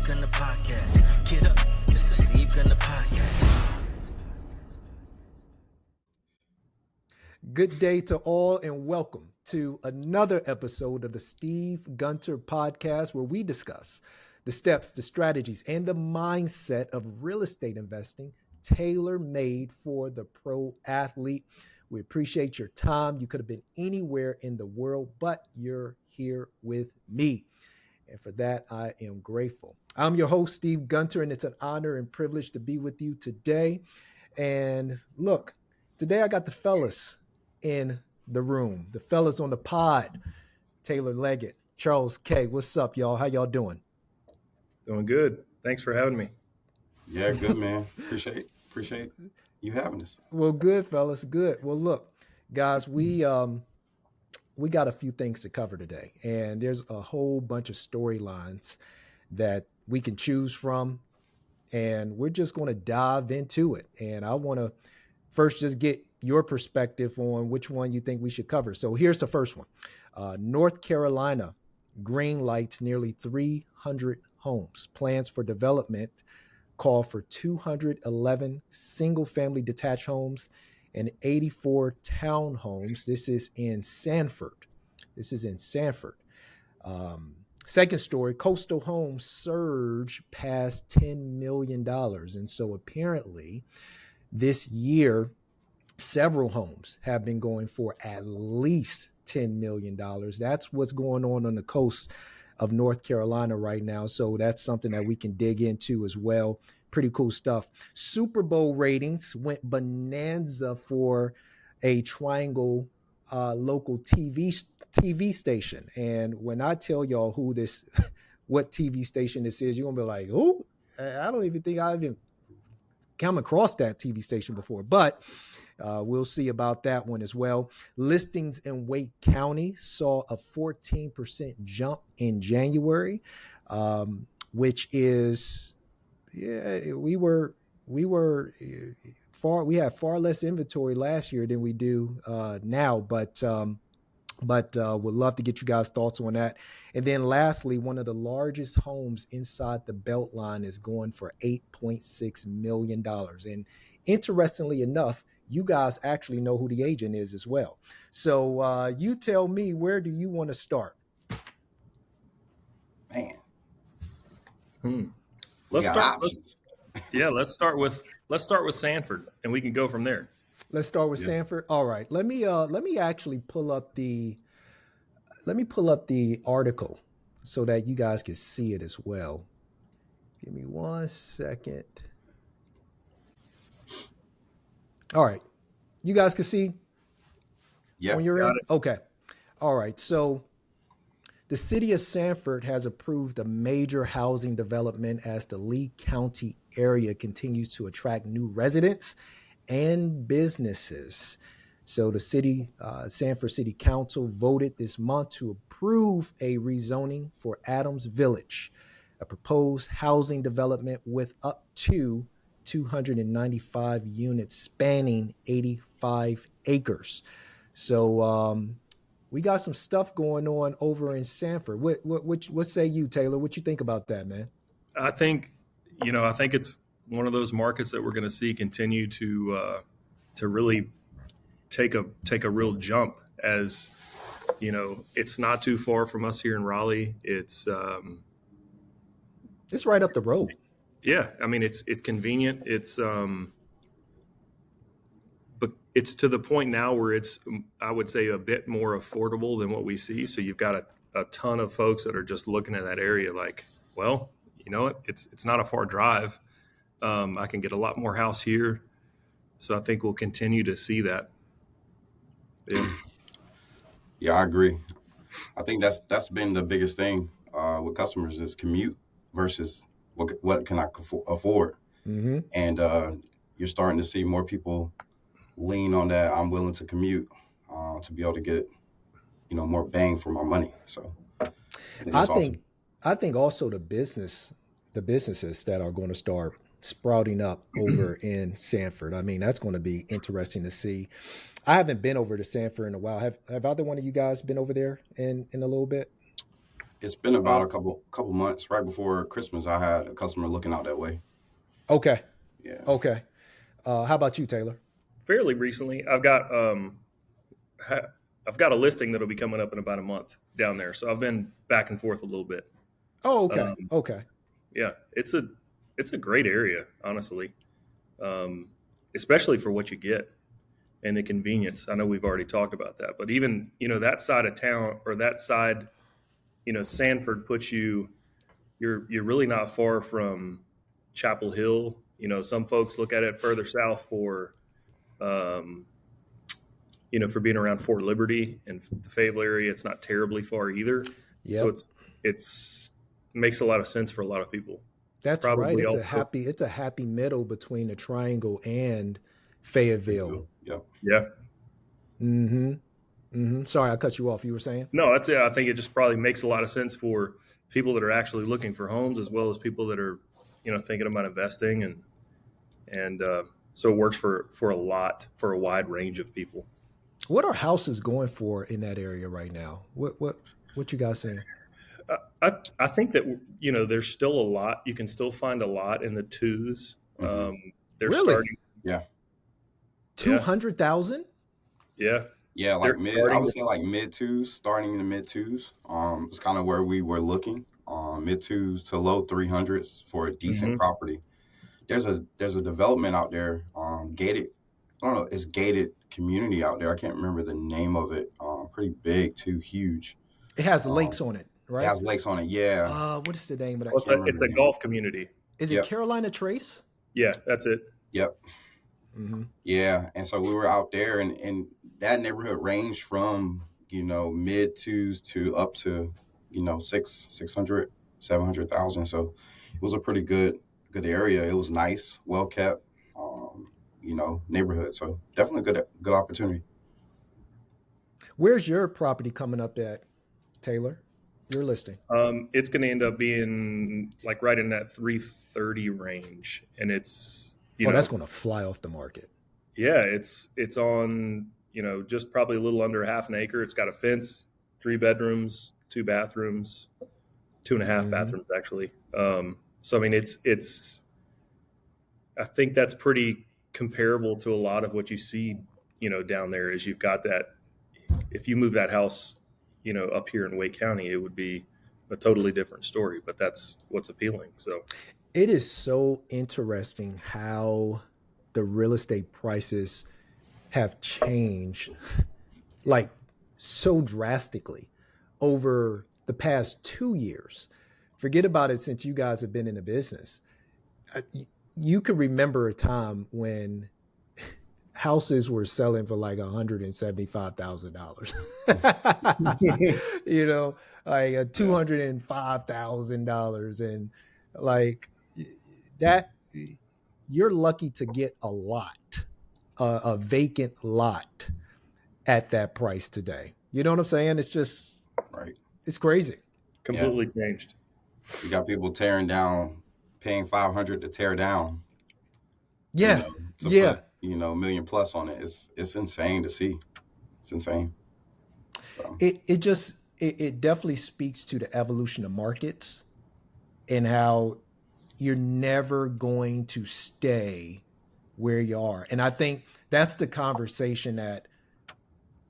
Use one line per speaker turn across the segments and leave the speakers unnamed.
Gunner Podcast. Get up, it's the Steve Gunner Podcast.
Good day to all and welcome to another episode of the Steve Gunter Podcast, where we discuss the steps, the strategies, and the mindset of real estate investing tailor-made for the pro athlete. We appreciate your time. You could have been anywhere in the world, but you're here with me. And for that, I am grateful. I'm your host, Steve Gunter, and it's an honor and privilege to be with you today. And look, today I got the fellas in the room, the fellas on the pod. Taylor, Leggett, Charles K. What's up, y'all? How y'all doing?
Doing good. Thanks for having me.
Yeah, good, man. Appreciate you having us.
Well, good, fellas. Good. Well, look, guys, we got a few things to cover today, and there's a whole bunch of storylines that we can choose from, and we're just going to dive into it. And I want to first just get your perspective on which one you think we should cover. So here's the first one. North Carolina green lights nearly 300 homes. Plans for development call for 211 single-family detached homes and 84 townhomes. This is in Sanford. Second story, coastal homes surge past $10 million. And so apparently this year, several homes have been going for at least $10 million. That's what's going on the coast of North Carolina right now. So that's something that we can dig into as well. Pretty cool stuff. Super Bowl ratings went bonanza for a Triangle local TV station. And when I tell y'all what TV station this is, you're going to be like, oh, I don't even think I've even come across that TV station before. But we'll see about that one as well. Listings in Wake County saw a 14% jump in January, which is, we had far less inventory last year than we do now, but would love to get you guys' thoughts on that. And then lastly, one of the largest homes inside the Beltline is going for $8.6 million. And interestingly enough, you guys actually know who the agent is as well. So you tell me, where do you want to start?
Man.
Let's start with Sanford, and we can go from there.
Let's start with Sanford. All right. Let me actually pull up the article so that you guys can see it as well. Give me 1 second. All right. You guys can see when you're in? Okay. All right. So the city of Sanford has approved a major housing development as the Lee County area continues to attract new residents and businesses. So the Sanford City Council voted this month to approve a rezoning for Adams Village, a proposed housing development with up to 295 units spanning 85 acres. So we got some stuff going on over in Sanford. What say you, Taylor? What you think about that, man?
I think it's one of those markets that we're going to see continue to really take a real jump. As you know, it's not too far from us here in Raleigh. It's
right up the road.
Yeah, I mean it's convenient. It's but it's to the point now where it's, I would say, a bit more affordable than what we see. So you've got a ton of folks that are just looking at that area like, well, you know what? It's not a far drive. I can get a lot more house here. So I think we'll continue to see that.
Yeah, I agree. I think that's been the biggest thing with customers is commute versus what can I afford.
Mm-hmm.
And you're starting to see more people lean on that. I'm willing to commute to be able to get, more bang for my money. So
I think also the businesses that are going to start sprouting up over in Sanford. I mean, that's going to be interesting to see. I haven't been over to Sanford in a while. Have either one of you guys been over there in a little bit?
It's been about a couple months. Right before Christmas, I had a customer looking out that way.
Okay.
Yeah.
Okay. How about you, Taylor?
Fairly recently, I've got a listing that'll be coming up in about a month down there. So I've been back and forth a little bit.
Oh, okay.
Um,
Okay.
yeah, it's a great area, honestly, especially for what you get and the convenience. I know we've already talked about that, but even that side of town or that side, Sanford puts you. You're really not far from Chapel Hill. Some folks look at it further south um, for being around Fort Liberty and the Fayetteville area. It's not terribly far either, so
Yep.
it's makes a lot of sense for a lot of people.
That's right.
Probably also,
It's a happy middle between the Triangle and
There you
Fayetteville.
go. Yep.
yeah.
Mm-hmm. Mm-hmm. Sorry, I cut you off. You were saying?
No, that's it. I think it just probably makes a lot of sense for people that are actually looking for homes, as well as people that are, thinking about investing, and so it works for a wide range of people.
What are houses going for in that area right now? What you guys saying?
I think that there's still a lot. You can still find a lot in the twos.
Hmm.
They're
Really?
starting.
Yeah.
200,000?
Yeah,
Yeah,
they're
like I
starting.
would say like mid twos, starting in the mid twos. It's kind of where we were looking. Mid twos to low 300s for a decent
Mhm.
property. There's a development out there, gated. I don't know, it's gated community out there. I can't remember the name of it. Pretty big too, huge.
It has
Um,
lakes on it,
it
right?
has lakes on it. Yeah,
What is the name of
Well,
that?
can't
it's
remember
a
the name.
golf community.
Is it
Yep,
Carolina Trace?
Yeah, that's it.
yep,
Mm-hmm.
yeah. And so we were out there, and that neighborhood ranged from mid twos to up to 600, 700,000. So it was a pretty good area. It was nice, well kept, neighborhood. So definitely good opportunity.
Where's your property coming up at, Taylor? Your listing.
It's going to end up being like right in that 330 range, and it's
Oh, that's going to fly off the market.
yeah, it's on just probably a little under half an acre. It's got a fence, 3 bedrooms, 2 bathrooms, 2.5
Mm-hmm.
bathrooms actually. So I mean, it's I think that's pretty comparable to a lot of what you see down there. Is you've got that if you move that house up here in Wake County, it would be a totally different story. But that's what's appealing. So
It is so interesting how the real estate prices have changed like so drastically over the past 2 years. Forget about it since you guys have been in the business. You can remember a time when houses were selling for like $175,000. you know, like
Yeah,
$205,000, and like that. You're lucky to get a lot, a vacant lot at that price today. You know what I'm saying? It's just
right.
it's crazy.
Yeah,
completely changed.
you got people tearing down, paying 500 to tear down, you
Yeah,
know, to
yeah.
put million plus on it. It's insane to see. It's insane. So
It definitely speaks to the evolution of markets and how you're never going to stay where you are. And I think that's the conversation that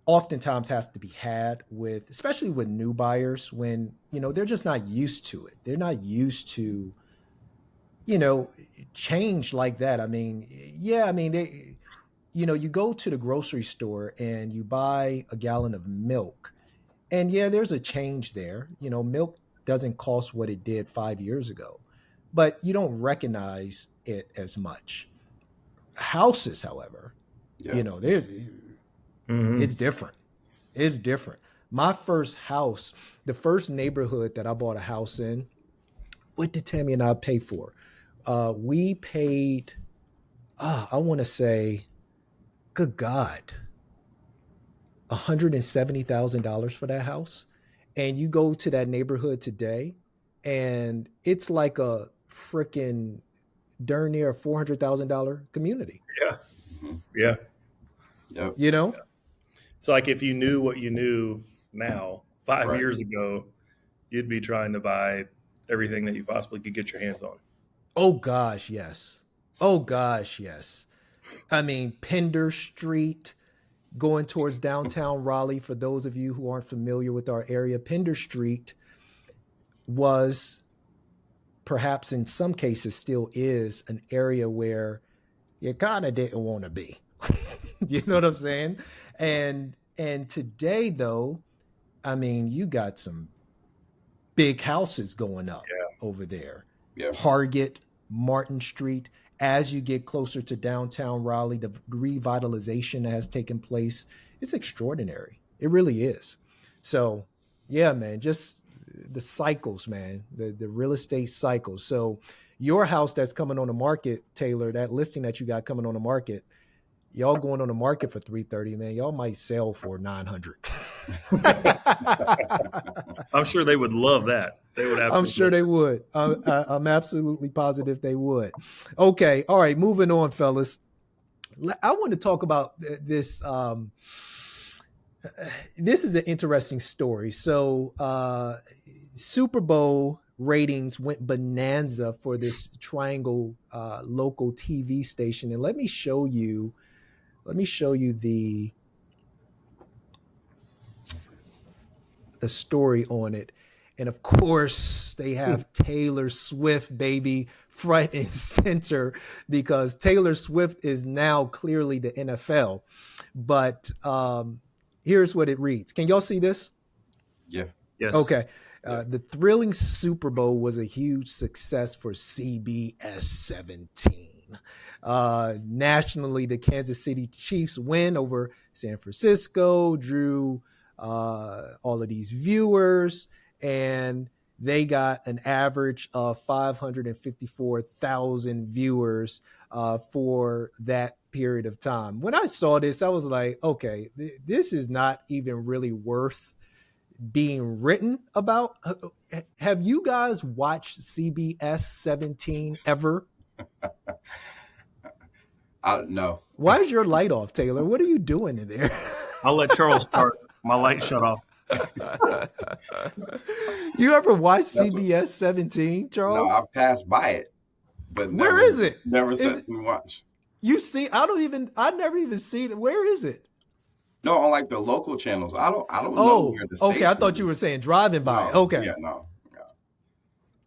oftentimes have to be had with, especially with new buyers, when they're just not used to it. They're not used to you know change like that. I mean, yeah, I mean you go to the grocery store and you buy a gallon of milk, and yeah, there's a change there. Milk doesn't cost what it did 5 years ago, but you don't recognize it as much. Houses, however,
yeah,
there's it's
Hmm.
different. It's different. My first house, the first neighborhood that I bought a house in, what did Tammy and I pay for? We paid, I want to say, good God, $170,000 for that house. And you go to that neighborhood today, and it's like a freaking darn near $400,000 community.
Yeah,
hmm,
yeah.
yep,
You know,
It's like if you knew what you knew now, five
right,
years ago, you'd be trying to buy everything that you possibly could get your hands on.
Oh gosh, yes. Oh gosh, yes. I mean, Pender Street going towards downtown Raleigh. For those of you who aren't familiar with our area, Pender Street was, perhaps in some cases still is, an area where you kind of didn't want to be. You know what I'm saying? And today though, I mean, you got some big houses going up over there.
Yeah.
Hargett, Martin Street. As you get closer to downtown Raleigh, the revitalization that has taken place, it's extraordinary. It really is. So, yeah, man, just the cycles, man, the real estate cycles. So your house that's coming on the market, Taylor, that listing that you got coming on the market, y'all going on the market for 330, man. Y'all might sell for 900.
I'm sure they would love that. They would.
I'm sure they would. I'm absolutely positive they would. Okay. All right. Moving on, fellas. I want to talk about this. This is an interesting story. So, Super Bowl ratings went bonanza for this Triangle local TV station, and let me show you the story on it. And of course, they have Taylor Swift, baby, front and center, because Taylor Swift is now clearly the NFL. But here's what it reads. Can y'all see this?
Yeah.
Yes.
Okay. The thrilling Super Bowl was a huge success for CBS 17. Nationally, the Kansas City Chiefs win over San Francisco drew all of these viewers, and they got an average of 554,000 viewers for that period of time. When I saw this, I was like, okay, this is not even really worth being written about. Have you guys watched CBS 17 ever?
No.
Why is your light off, Taylor? What are you doing in there?
I'll let Charles start. My light shut off.
You ever watched CBS 17, Charles?
No, I've passed by it, but
where is it?
Never sat and watched.
You see, I never even seen it. Where is it?
No, on like the local channels. I don't know where the
okay. I thought
is.
you were saying driving by.
No,
okay.
Yeah, no.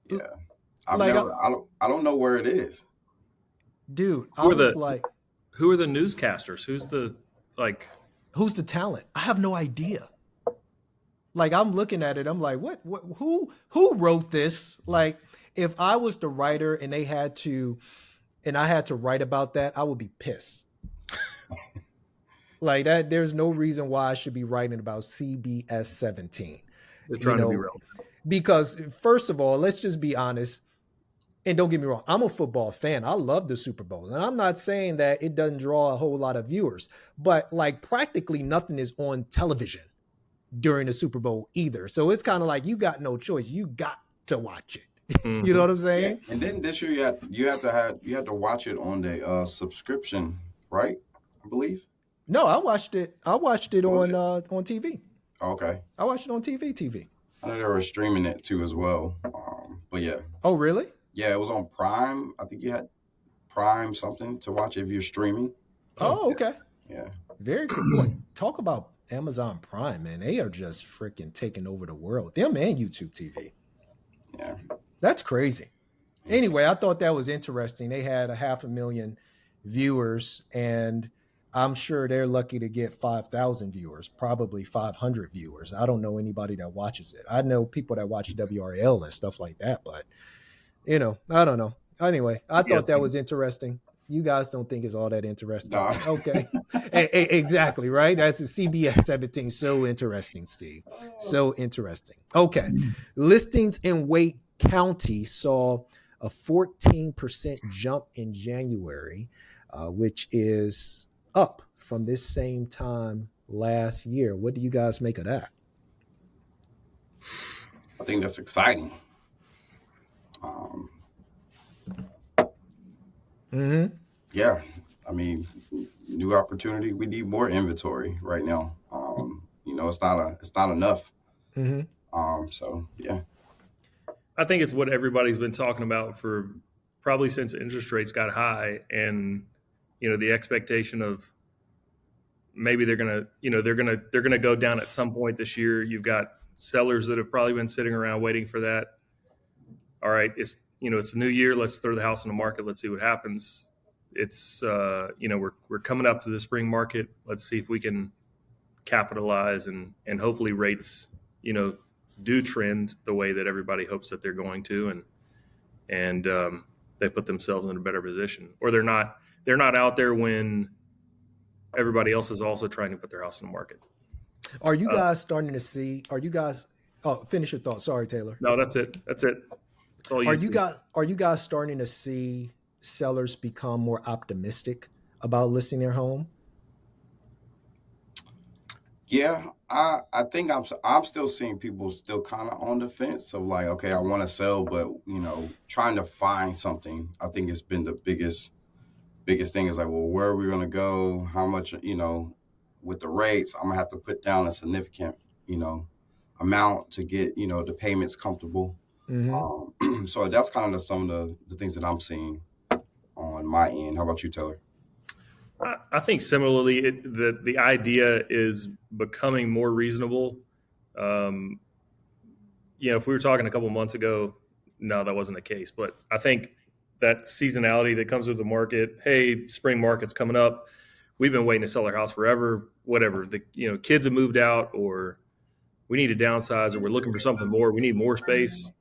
Yeah. I don't know where it is.
Dude,
Who are the newscasters? Who's the
talent? I have no idea. Like, I'm looking at it, I'm like, what who wrote this? Like, if I was the writer and I had to write about that, I would be pissed. Like that, there's no reason why I should be writing about CBS 17.
They're trying to be relevant.
Because first of all, let's just be honest. And don't get me wrong, I'm a football fan. I love the Super Bowl. And I'm not saying that it doesn't draw a whole lot of viewers, but like practically nothing is on television during the Super Bowl either. So it's kind of like you got no choice. You got to watch it. Mm-hmm. You know what I'm saying?
Yeah. And then this year you have to watch it on the subscription, right? I believe.
No, I watched it on TV.
Okay.
I watched it on TV.
I know they were streaming it too as well. But yeah.
Oh, really?
Yeah, it was on Prime. I think you had Prime something to watch if you're streaming.
Oh, okay.
Yeah.
Very good point. Talk about Amazon Prime, man. They are just freaking taking over the world. Them and YouTube TV.
Yeah.
That's crazy. Anyway, I thought that was interesting. They had 500,000 viewers, and I'm sure they're lucky to get 5,000 viewers, probably 500 viewers. I don't know anybody that watches it. I know people that watch WRL and stuff like that, but, I don't know. Anyway, I thought that was interesting. You guys don't think it's all that interesting.
No.
Okay. Exactly, right? That's a CBS 17. So interesting, Steve. So interesting. Okay. Listings in Wake County saw a 14% jump in January, which is up from this same time last year. What do you guys make of that?
I think that's exciting. Yeah, I mean, new opportunity. We need more inventory right now. It's not enough.
Mm-hmm.
So yeah.
I think it's what everybody's been talking about for probably since interest rates got high, and the expectation of maybe they're gonna go down at some point this year. You've got sellers that have probably been sitting around waiting for that. All right, it's a new year. Let's throw the house on the market. Let's see what happens. It's we're coming up to the spring market. Let's see if we can capitalize and hopefully rates do trend the way that everybody hopes that they're going to, and they put themselves in a better position, or they're not out there when everybody else is also trying to put their house on the market.
Are you guys starting to see? Oh, finish your thought. Sorry, Taylor.
No, that's it. That's all you.
Are you guys starting to see sellers become more optimistic about listing their home?
Yeah, I think I'm still seeing people still kind of on the fence of like, okay, I want to sell, but trying to find something. I think it's been the biggest thing is like, well, where are we going to go? How much, with the rates, I'm gonna have to put down a significant, amount to get, the payments comfortable.
Mm-hmm.
So that's kind of some of the things that I'm seeing on my end. How about you, Taylor?
I think similarly, the idea is becoming more reasonable. If we were talking a couple months ago, no, that wasn't the case. But I think that seasonality that comes with the market, hey, spring market's coming up. We've been waiting to sell our house forever, whatever. Kids have moved out, or we need to downsize, or we're looking for something more. We need more space.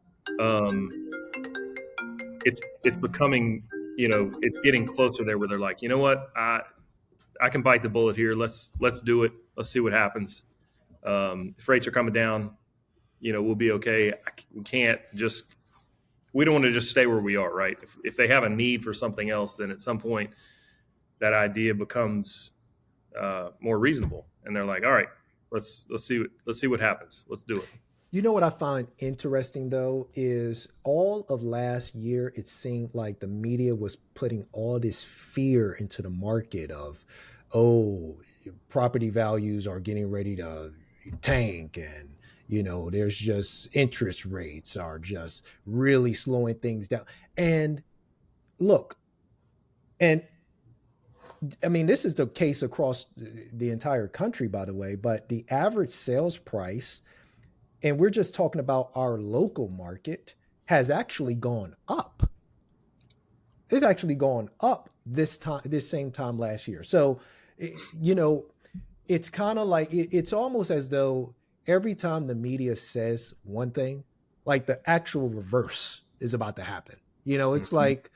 It's becoming, it's getting closer there where they're like, you know what, I can bite the bullet here. Let's do it. Let's see what happens. If rates are coming down, we'll be okay. We don't want to just stay where we are, right? If they have a need for something else, then at some point that idea becomes more reasonable, and they're like, all right, let's see what happens. Let's do it.
You know what I find interesting, though, is all of last year, it seemed like the media was putting all this fear into the market of, property values are getting ready to tank, and, there's just interest rates are just really slowing things down. And look, and I mean, this is the case across the entire country, by the way, but the average sales price, and we're just talking about our local market, has actually gone up. It's actually gone up this same time last year. So, it's kind of like, it's almost as though every time the media says one thing, like the actual reverse is about to happen. It's like,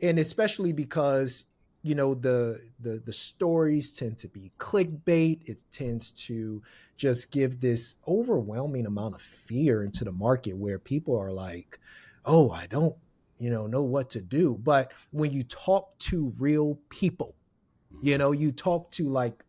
and especially because, the stories tend to be clickbait. It tends to just give this overwhelming amount of fear into the market where people are like, oh, I don't, know what to do. But when you talk to real people, you talk to like,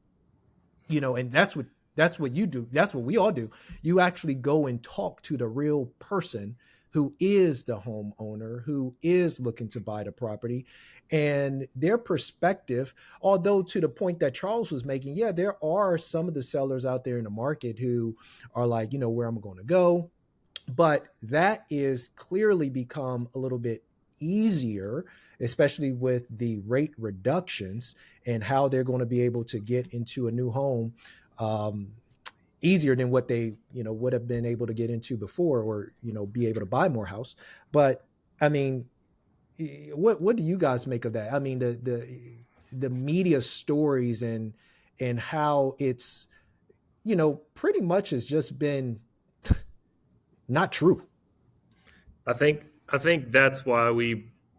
and that's what you do. That's what we all do. You actually go and talk to the real person who is the homeowner, who is looking to buy the property, and their perspective, although to the point that Charles was making, yeah, there are some of the sellers out there in the market who are like, where I'm going to go. But that is clearly become a little bit easier, especially with the rate reductions and how they're going to be able to get into a new home easier than what they, would have been able to get into before, or, be able to buy more house. But I mean, what do you guys make of that? I mean, the media stories and how it's, pretty much has just been not true.
I think that's why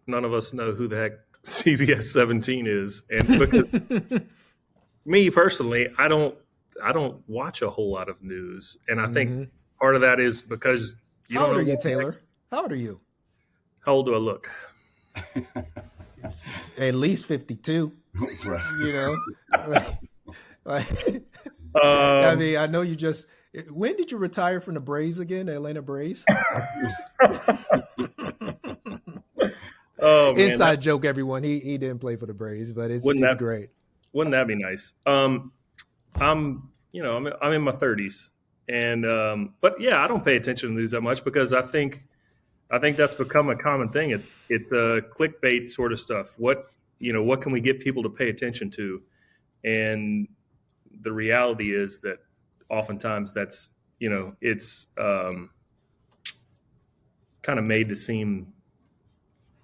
none of us know who the heck CBS 17 is, and because me personally, I don't watch a whole lot of news, and I think part of that is because you
How
don't
old
know
are you, Taylor? How old are you?
How old do I look?
At least 52. I mean, I know you just. When did you retire from the Braves again, the Atlanta Braves?
Oh, man,
inside joke, everyone. He didn't play for the Braves, but it's great.
Wouldn't that be nice? I'm in my 30s, and but yeah, I don't pay attention to the news that much because I think I think that's become a common thing. It's a clickbait sort of stuff. What can we get people to pay attention to? And the reality is that oftentimes that's it's kind of made to seem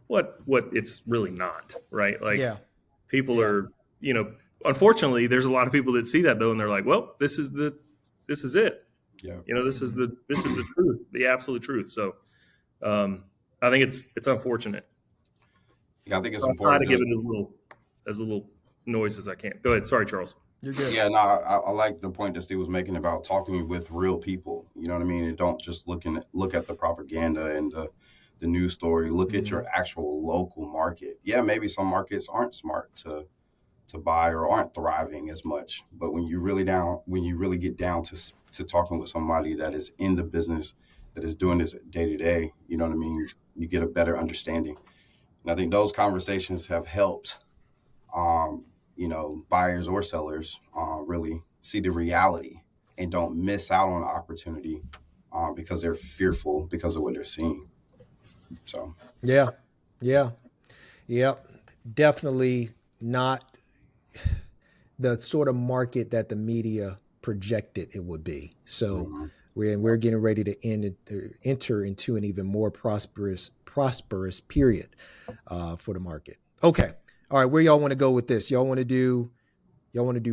what it's really not, right? Like
Yeah.
people are, unfortunately, there's a lot of people that see that though, and they're like, well, this is it.
Yeah.
This is the truth, the absolute truth. So I think it's unfortunate.
Yeah, I think it's
I'll try to
important
give it as little noise as I can. Go ahead. Sorry, Charles.
You're good.
Yeah, no, I like the point that Steve was making about talking with real people. You know what I mean? And don't just look at the propaganda and the news story. Look at your actual local market. Yeah, maybe some markets aren't smart to buy or aren't thriving as much. But when you really get down to talking with somebody that is in the business, that is doing this day to day, you know what I mean? You get a better understanding. And I think those conversations have helped, buyers or sellers really see the reality and don't miss out on the opportunity because they're fearful because of what they're seeing. So,
Yeah. Definitely not the sort of market that the media projected it would be. So we're getting ready to enter into an even more prosperous period for the market. Okay. All right. Where y'all want to go with this? Y'all want to do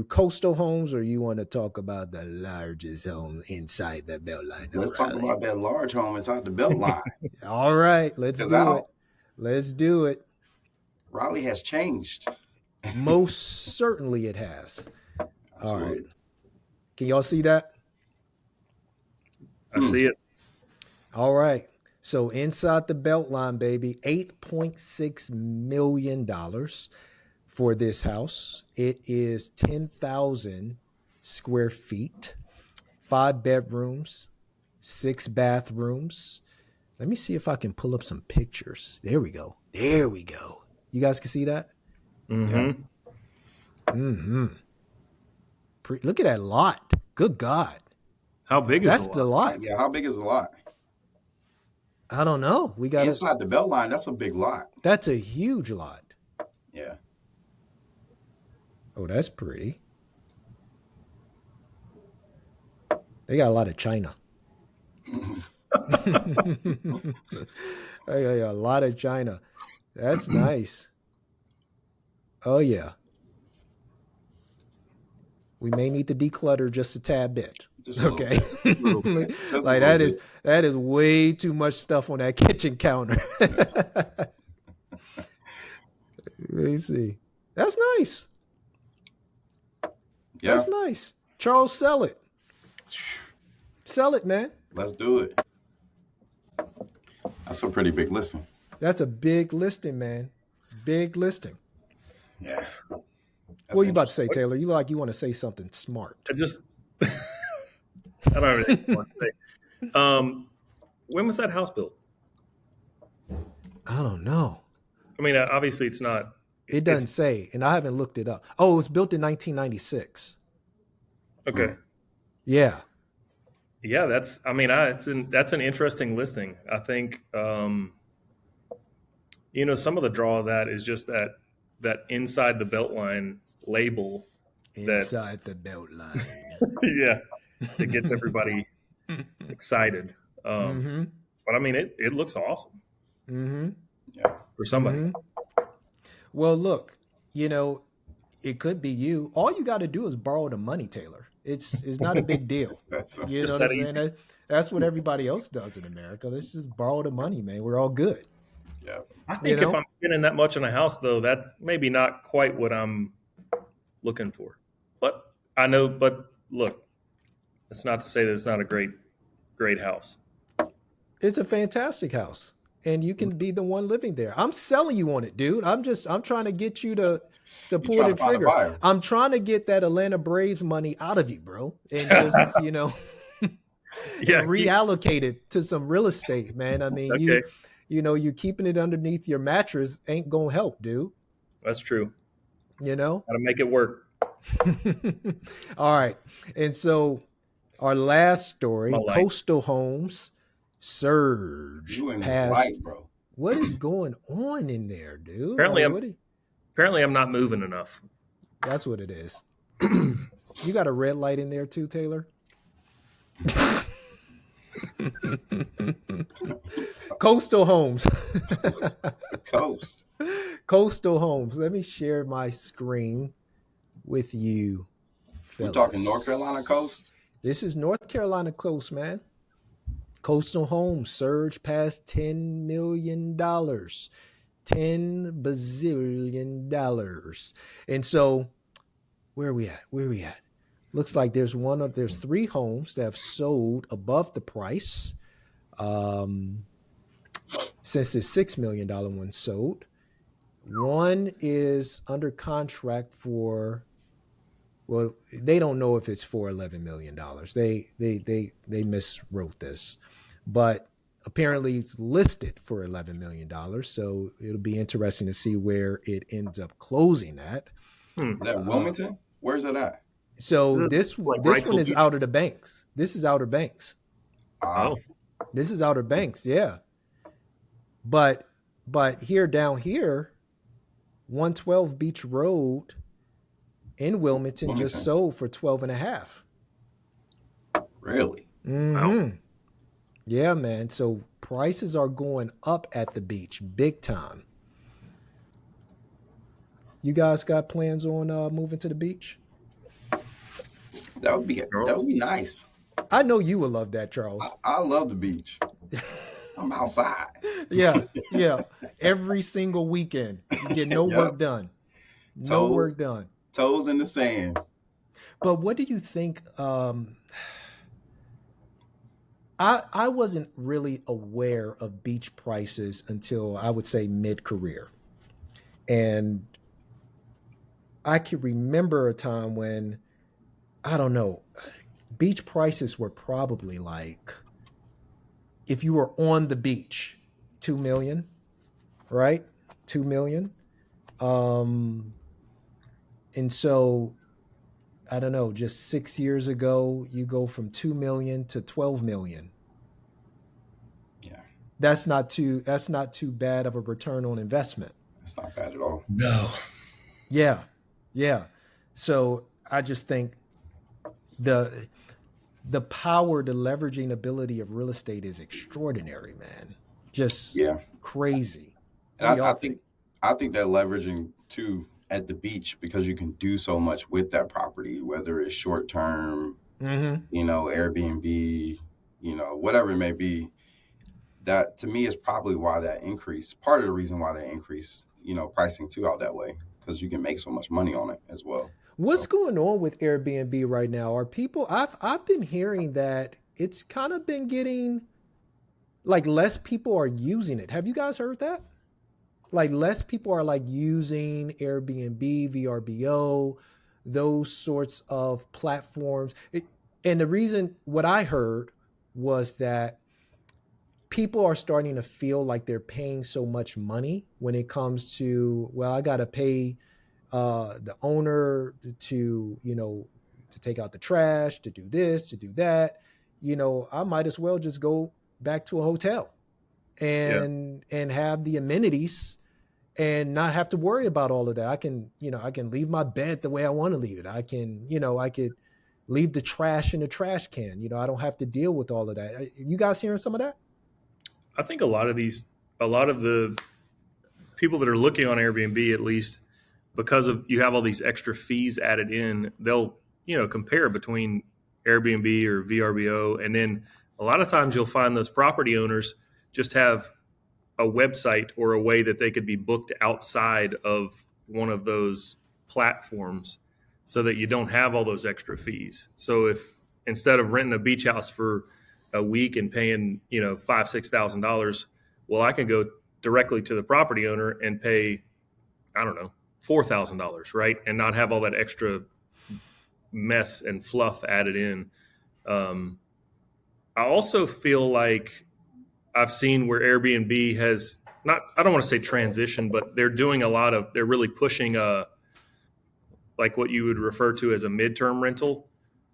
coastal homes, or you want to talk about the largest home inside the Beltline?
let's talk about that large home inside the Beltline.
All right. Let's do it. Let's do it.
Raleigh has changed.
Most certainly it has.
Absolutely.
All right. Can y'all see that?
I see it.
All right. So inside the Beltline, baby, $8.6 million for this house. It is 10,000 square feet, 5 bedrooms, 6 bathrooms. Let me see if I can pull up some pictures. There we go. You guys can see that?
Mm-hmm.
Mm-hmm. Look at that lot. Good God.
How big is
That's
the
the
lot?
lot.
Yeah, how big is the lot?
I don't know. We got
inside the Beltline. That's a big lot.
That's a huge lot.
Yeah.
Oh, that's pretty. They got a lot of China. A lot of China. That's nice. Oh, yeah. We may need to declutter just a tad bit. Okay. Like that is way too much stuff on that kitchen counter. Let me see. That's nice.
Yeah.
That's nice. Charles, sell it. Sell it, man.
Let's do it. That's a pretty big listing.
That's a big listing, man. Big listing.
Yeah.
What are you about to say, Taylor? You look like you want to say something smart.
I don't really want to say. When was that house built?
I don't know.
I mean, obviously it's not.
It doesn't say, and I haven't looked it up. Oh, it was built in 1996.
Okay.
Yeah.
Yeah, that's an interesting listing. I think some of the draw of that is just that inside the Beltline label.
Inside the Beltline.
Yeah, it gets everybody excited. But I mean, it looks awesome.
Yeah.
For somebody.
Well, look, it could be you. All you got to do is borrow the money, Taylor. It's not a big deal. You know what I'm saying? That's what everybody else does in America. Let's just borrow the money, man. We're all good.
Yeah.
I think if I'm spending that much on a house, though, that's maybe not quite what I'm looking for. But I know. But look, it's not to say that it's not a great house.
It's a fantastic house, and you can be the one living there. I'm selling you on it, dude. I'm trying to get you to pull the trigger. I'm trying to get that Atlanta Braves money out of you, bro, and just reallocate it to some real estate, man. I mean,
okay.
you keeping it underneath your mattress ain't gonna help, dude.
That's true.
Gotta
make it work.
All right, and so our last story, coastal homes. surge
You in this light,
past.
bro.
What is going on in there, dude?
Apparently,
Like,
apparently I'm not moving enough.
that's what it is. You got a red light in there too, Taylor? Coastal Homes.
The coast.
Coastal Homes. Let me share my screen with you,
We're
fellas.
talking North Carolina coast.
This is North Carolina coast, man. Coastal Homes surged past $10 million. $10 bazillion. And so, where are we at? Looks like there's three homes that have sold above the price. Since the $6 million one sold. One is under contract for, well, they don't know if it's for $11 million. They miswrote this, but apparently it's listed for $11 million. So it'll be interesting to see where it ends up closing at.
Is that Wilmington? Where's it at?
So this one is Outer Banks. This is Outer Banks.
Oh,
This is Outer Banks, yeah. But here down here, 112 Beach Road in Wilmington just sold for 12 and a half.
Really?
Mm-hmm.
wow.
Yeah, man. So prices are going up at the beach big time. You guys got plans on moving to the beach?
That would be nice.
I know you would love that, Charles.
I love the beach. I'm outside.
Yeah. Every single weekend, you get no work done. No work done.
Toes in the sand.
But what do you think? I wasn't really aware of beach prices until I would say mid-career. And I can remember a time when, I don't know, beach prices were probably like, if you were on the beach, 2 million, right? 2 million. And so, I don't know, just 6 years ago, you go from 2 million to 12 million.
Yeah.
That's not too bad of a return on investment.
It's not bad at all.
No.
Yeah. So I just think the power, the leveraging ability of real estate is extraordinary, man. Just crazy.
And I think that leveraging too at the beach, because you can do so much with that property, whether it's short term, Airbnb, whatever it may be. That to me is probably why that increase. Part of the reason why they increase, pricing too out that way, because you can make so much money on it as well.
What's going on with Airbnb right now? Are people? I've been hearing that it's kind of been getting like less people are using it. Have you guys heard that? Like less people are like using Airbnb, VRBO, those sorts of platforms. And the reason, what I heard was that people are starting to feel like they're paying so much money when it comes to, well, I got to pay the owner to take out the trash, to do this, to do that. I might as well just go back to a hotel and have the amenities and not have to worry about all of that. I can leave my bed the way I want to leave it. I could leave the trash in the trash can. I don't have to deal with all of that. You guys hearing some of that?
I think a lot of the people that are looking on Airbnb, at least, because of you have all these extra fees added in, they'll compare between Airbnb or VRBO, and then a lot of times you'll find those property owners just have a website or a way that they could be booked outside of one of those platforms, so that you don't have all those extra fees. So if instead of renting a beach house for a week and paying $5,000-$6,000, well, I can go directly to the property owner and pay, I don't know, $4,000, right? And not have all that extra mess and fluff added in. I also feel like I've seen where Airbnb has not, I don't want to say transition, but they're really pushing like what you would refer to as a midterm rental.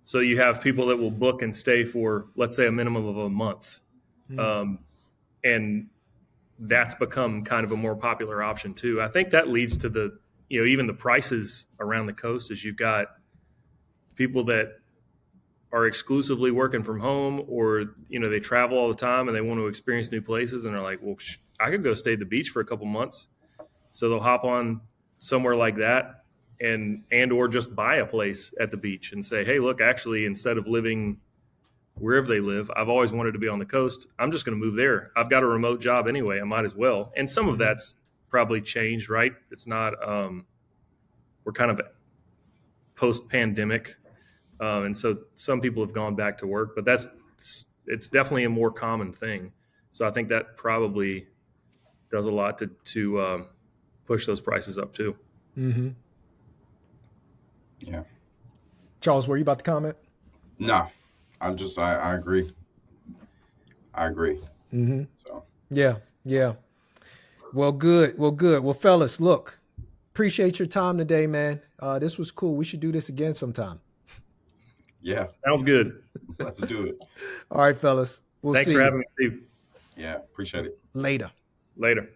So you have people that will book and stay for, let's say, a minimum of a month. And that's become kind of a more popular option too. I think that leads to the, even the prices around the coast, is you've got people that are exclusively working from home, or, they travel all the time and they want to experience new places, and they're like, well, I could go stay at the beach for a couple months. So they'll hop on somewhere like that and or just buy a place at the beach and say, hey, look, actually, instead of living wherever they live, I've always wanted to be on the coast. I'm just going to move there. I've got a remote job anyway. I might as well. And some of that's probably changed, right? It's not, we're kind of post-pandemic. And so some people have gone back to work, but it's definitely a more common thing. So I think that probably does a lot to push those prices up too.
Mm-hmm.
Yeah.
Charles, were you about to comment?
No, I agree. I agree.
Mm-hmm.
So
Yeah. Well, good. Well, fellas, look, appreciate your time today, man. This was cool. We should do this again sometime.
Yeah.
Sounds good.
Let's do it.
All right, fellas.
Thanks for having me, Steve.
Yeah, appreciate it.
Later.
Later.